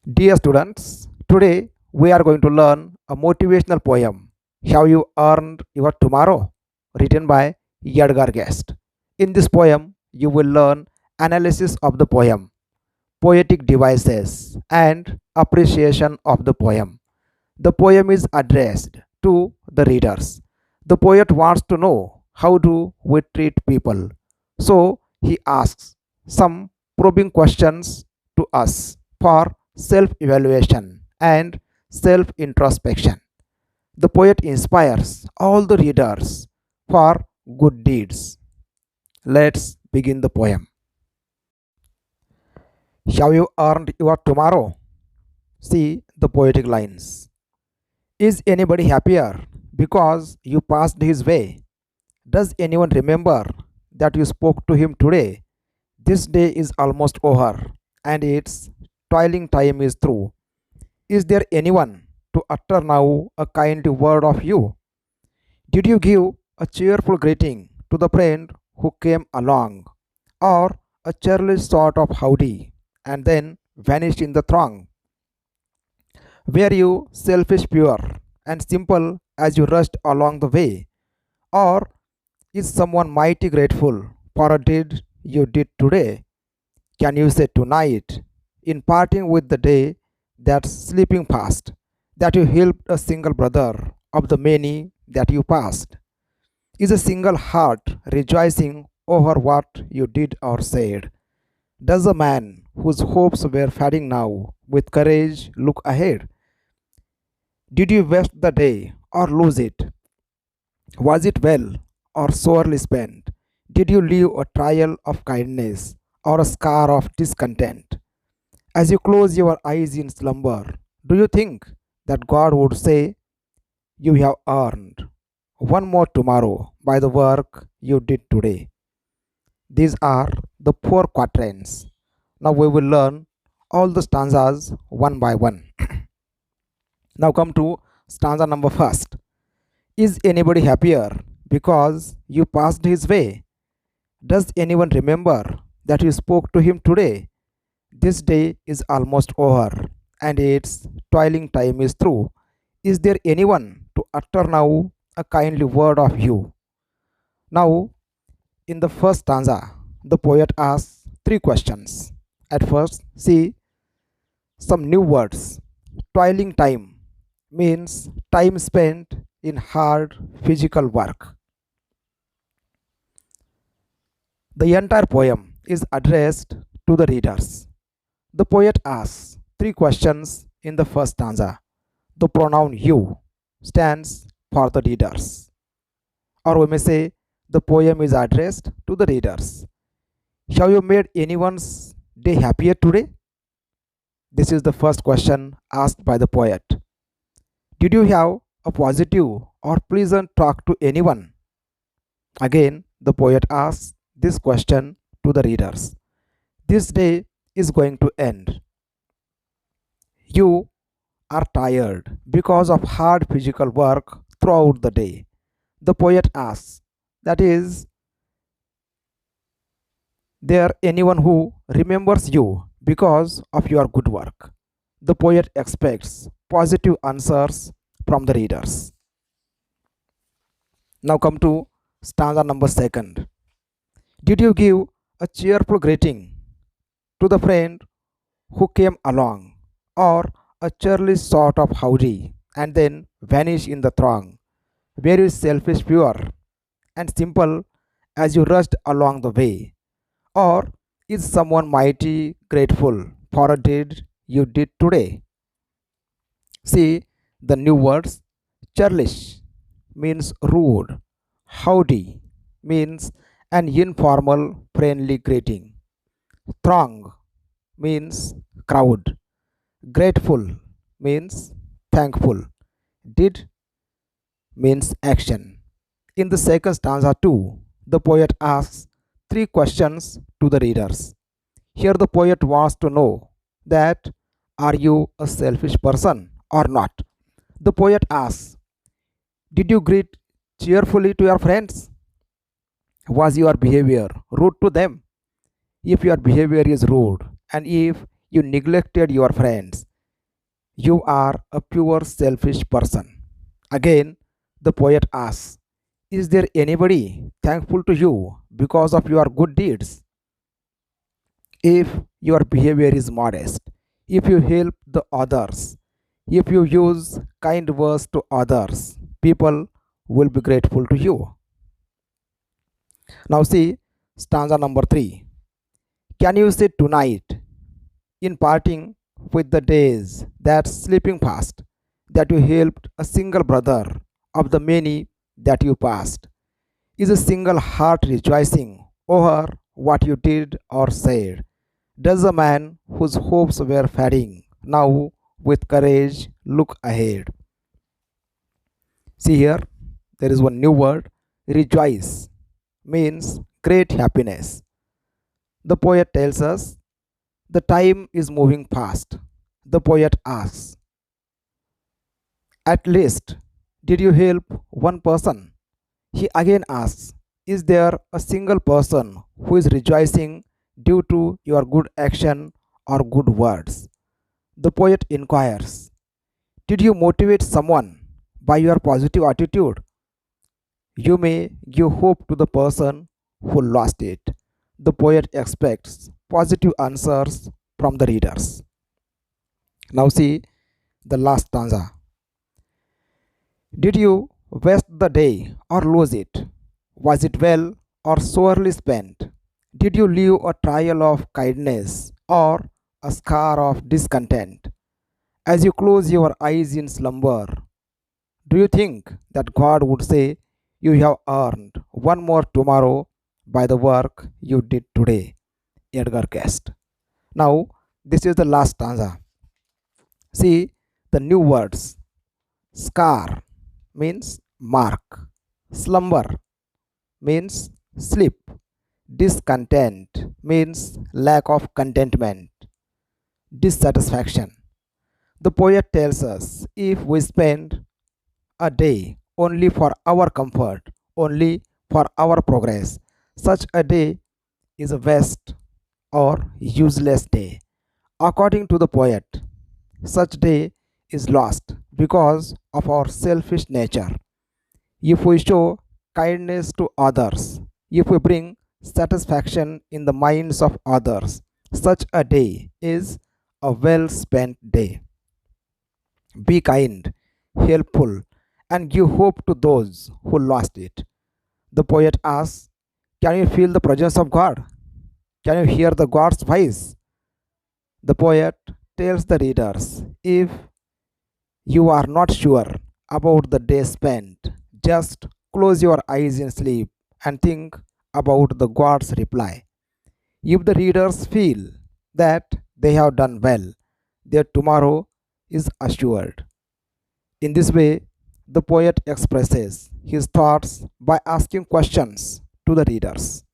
Dear students, today we are going to learn a motivational poem, Have You Earned Your Tomorrow, written by Edgar Guest. In this poem, you will learn analysis of the poem, poetic devices, and appreciation of the poem. The poem is addressed to the readers. The poet wants to know how do we treat people. So he asks some probing questions to us for self evaluation and self introspection. The poet inspires all the readers for good deeds. Let's begin the poem. Have you earned your tomorrow? See the poetic lines. Is anybody happier because you passed his way? Does anyone remember that you spoke to him today? This day is almost over and its toiling time is through. Is there anyone to utter now a kind word of you? Did you give a cheerful greeting to the friend who came along, or a churlish sort of howdy and then vanished in the throng? Were you selfish, pure, and simple as you rushed along the way? Or is someone mighty grateful for a deed you did today? Can you say tonight, in parting with the day that's slipping past, that you helped a single brother of the many that you passed? Is a single heart rejoicing over what you did or said? Does a man whose hopes were fading now with courage look ahead? Did you waste the day or lose it? Was it well or sorely spent? Did you leave a trail of kindness or a scar of discontent? As you close your eyes in slumber, do you think that God would say, You have earned one more tomorrow by the work you did today? These are the four quatrains. Now we will learn all the stanzas one by one. Now come to stanza number first. Is anybody happier because you passed his way? Does anyone remember that you spoke to him today? This day is almost over and its toiling time is through. Is there anyone to utter now a kindly word of you? Now, in the first stanza, the poet asks three questions. At first, see some new words. Toiling time means time spent in hard physical work. The entire poem is addressed to the readers. The poet asks three questions in the first stanza. The pronoun you stands for the readers. Or we may say the poem is addressed to the readers. Have you made anyone's day happier today? This is the first question asked by the poet. Did you have a positive or pleasant talk to anyone? Again, the poet asks this question to the readers. This day is going to end. You are tired because of hard physical work throughout the day. The poet asks, that is, there anyone who remembers you because of your good work? The poet expects positive answers from the readers. Now come to stanza number second. Did you give a cheerful greeting to the friend who came along, or a churlish sort of howdy and then vanish in the throng? Were you selfish, pure, and simple as you rushed along the way? Or is someone mighty grateful for a deed you did today? See the new words. Churlish means rude. Howdy means an informal, friendly greeting. Throng means crowd. Grateful means thankful. Did means action. In the second stanza, too, the poet asks three questions to the readers. Here, the poet wants to know that are you a selfish person or not? The poet asks, did you greet cheerfully to your friends? Was your behavior rude to them? If your behavior is rude and if you neglected your friends, You are a pure selfish person. Again, the poet asks, is there anybody thankful to you because of your good deeds? If your behavior is modest, if you help the others, if you use kind words to others, people will be grateful to you. Now, see stanza number 3. Can you say tonight, in parting with the days that sleeping past, that you helped a single brother of the many that you passed? Is a single heart rejoicing over what you did or said? Does a man whose hopes were fading now with courage look ahead? See here, there is one new word, rejoice means great happiness. The poet tells us the time is moving fast. The poet asks, at least, did you help one person? He again asks, is there a single person who is rejoicing due to your good action or good words? The poet inquires, did you motivate someone by your positive attitude? You may give hope to the person who lost it. The poet expects positive answers from the readers. Now, see the last stanza. Did you waste the day or lose it? Was it well or sorely spent? Did you leave a trial of kindness or a scar of discontent? As you close your eyes in slumber, do you think that God would say, you have earned one more tomorrow by the work you did today? Edgar Guest. Now, this is the last stanza. See the new words. Scar means mark. Slumber means sleep. Discontent means lack of contentment. Dissatisfaction. The poet tells us if we spend a day only for our comfort, only for our progress, such a day is a waste or useless day. According to the poet, such day is lost because of our selfish nature. If we show kindness to others, if we bring satisfaction in the minds of others, such a day is a well spent day. Be kind, helpful, and give hope to those who lost it. The poet asks, can you feel the presence of God? Can you hear the God's voice? The poet tells the readers, if you are not sure about the day spent, just close your eyes in sleep and think about the God's reply. If the readers feel that they have done well, their tomorrow is assured. In this way, the poet expresses his thoughts by asking questions to the readers.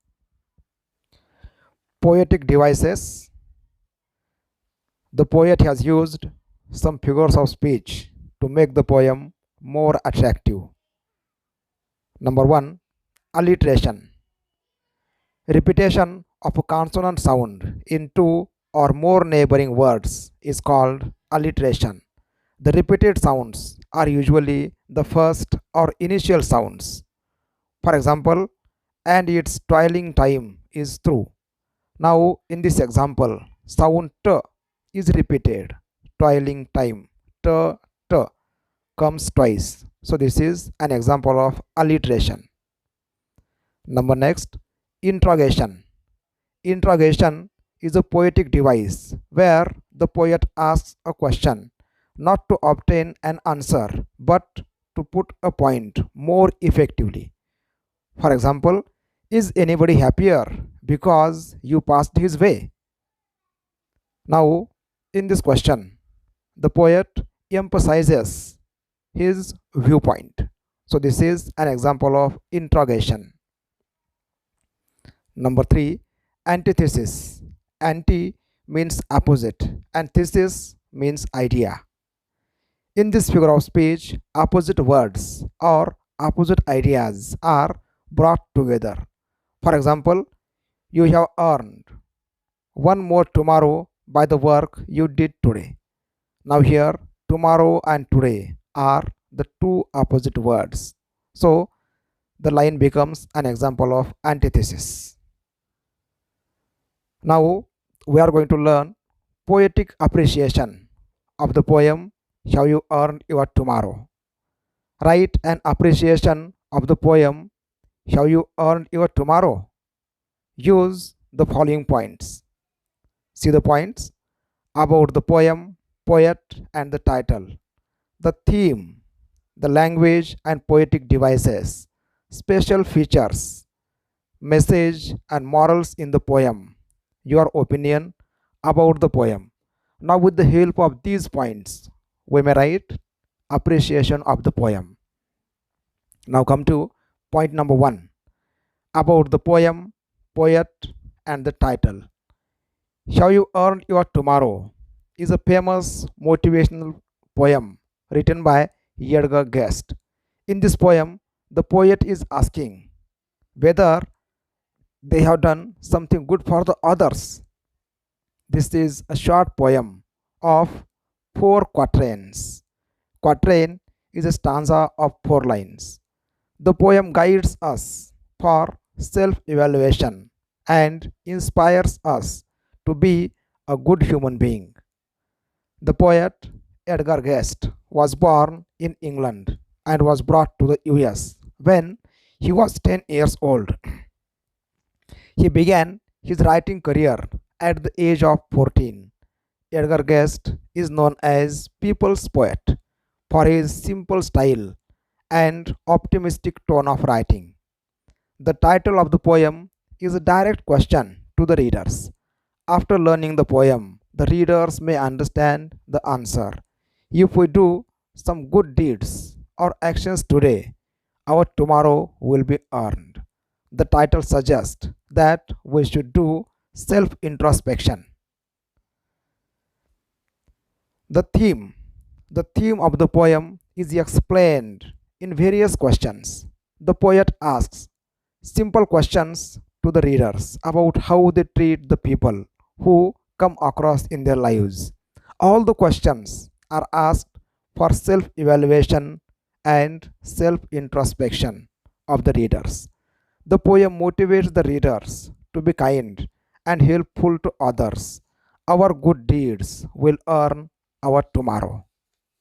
Poetic devices. The poet has used some figures of speech to make the poem more attractive. Number 1, alliteration. Repetition of a consonant sound in two or more neighboring words is called alliteration. The repeated sounds are usually the first or initial sounds. For example, and its toiling time is through. Now, in this example, sound t is repeated. Toiling time t t comes twice. So, this is an example of alliteration. Number next, interrogation. Interrogation is a poetic device where the poet asks a question not to obtain an answer but to put a point more effectively. For example, is anybody happier because you passed his way? Now, in this question, the poet emphasizes his viewpoint. So, this is an example of interrogation. Number 3, antithesis. Anti means opposite and thesis means idea. In this figure of speech, opposite words or opposite ideas are brought together. For example, you have earned one more tomorrow by the work you did today. Now, here tomorrow and today are the two opposite words. So the line becomes an example of antithesis. Now we are going to learn poetic appreciation of the poem How You Earned Your Tomorrow. Write an appreciation of the poem How You Earned Your Tomorrow. Use the following points. See the points about the poem, poet, and the title, the theme, the language and poetic devices, special features, message and morals in the poem, your opinion about the poem. Now, with the help of these points, we may write appreciation of the poem. Now, come to point number one about the poem, poet, and the title. How You Earned Your Tomorrow is a famous motivational poem written by Edgar Guest. In this poem, the poet is asking whether they have done something good for the others. This is a short poem of four quatrains. Quatrain is a stanza of four lines. The poem guides us for self evaluation and inspires us to be a good human being. The poet Edgar Guest was born in England and was brought to the US when he was 10 years old. He began his writing career at the age of 14. Edgar Guest is known as People's Poet for his simple style and optimistic tone of writing. The title of the poem is a direct question to the readers. After learning the poem, the readers may understand the answer. If we do some good deeds or actions today, our tomorrow will be earned. The title suggests that we should do self introspection. The theme. The theme of the poem is explained in various questions. The poet asks simple questions to the readers about how they treat the people who come across in their lives. All the questions are asked for self evaluation and self introspection of the readers. The poem motivates the readers to be kind and helpful to others. Our good deeds will earn our tomorrow.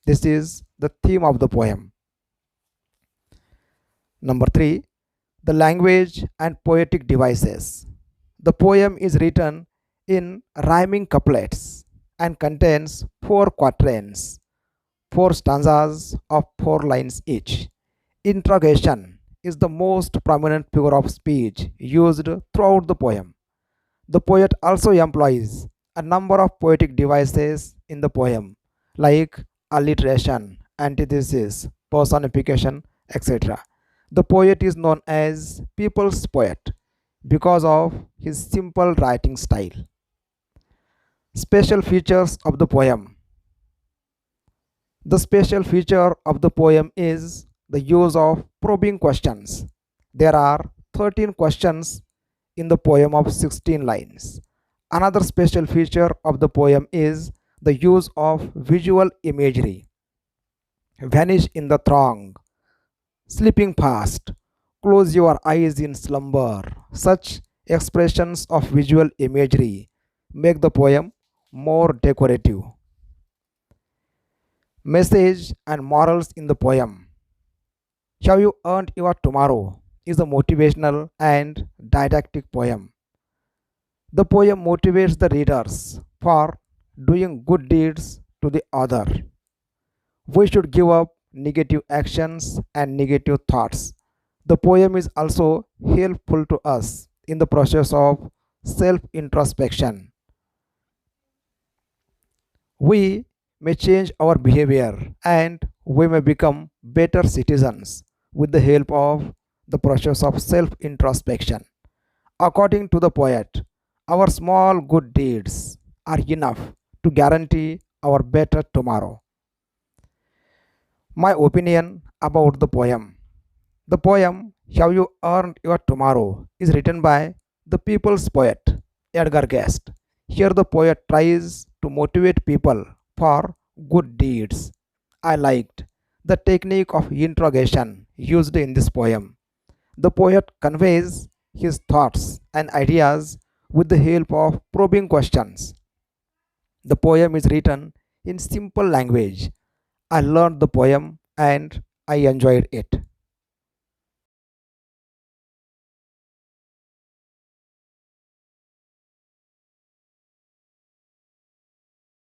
This is the theme of the poem. Number three, the language and poetic devices. The poem is written in rhyming couplets and contains four quatrains, four stanzas of four lines each. Interrogation is the most prominent figure of speech used throughout the poem. The poet also employs a number of poetic devices in the poem, like alliteration, antithesis, personification, etc. The poet is known as People's Poet because of his simple writing style. Special features of the poem. The special feature of the poem is the use of probing questions. There are 13 questions in the poem of 16 lines. Another special feature of the poem is the use of visual imagery. Vanish in the throng, sleeping fast, close your eyes in slumber. Such expressions of visual imagery make the poem more decorative. Message and morals in the poem. How You Earned Your Tomorrow is a motivational and didactic poem. The poem motivates the readers for doing good deeds to the other. We should give up negative actions and negative thoughts. The poem is also helpful to us in the process of self introspection. We may change our behavior and we may become better citizens with the help of the process of self introspection. According to the poet, our small good deeds are enough to guarantee our better tomorrow. My opinion about the poem. The poem How You Earned Your Tomorrow is written by the people's poet Edgar Guest. Here the poet tries to motivate people for good deeds I liked the technique of interrogation used in this poem. The poet conveys his thoughts and ideas with the help of probing questions. The poem is written in simple language. I learned the poem and I enjoyed it.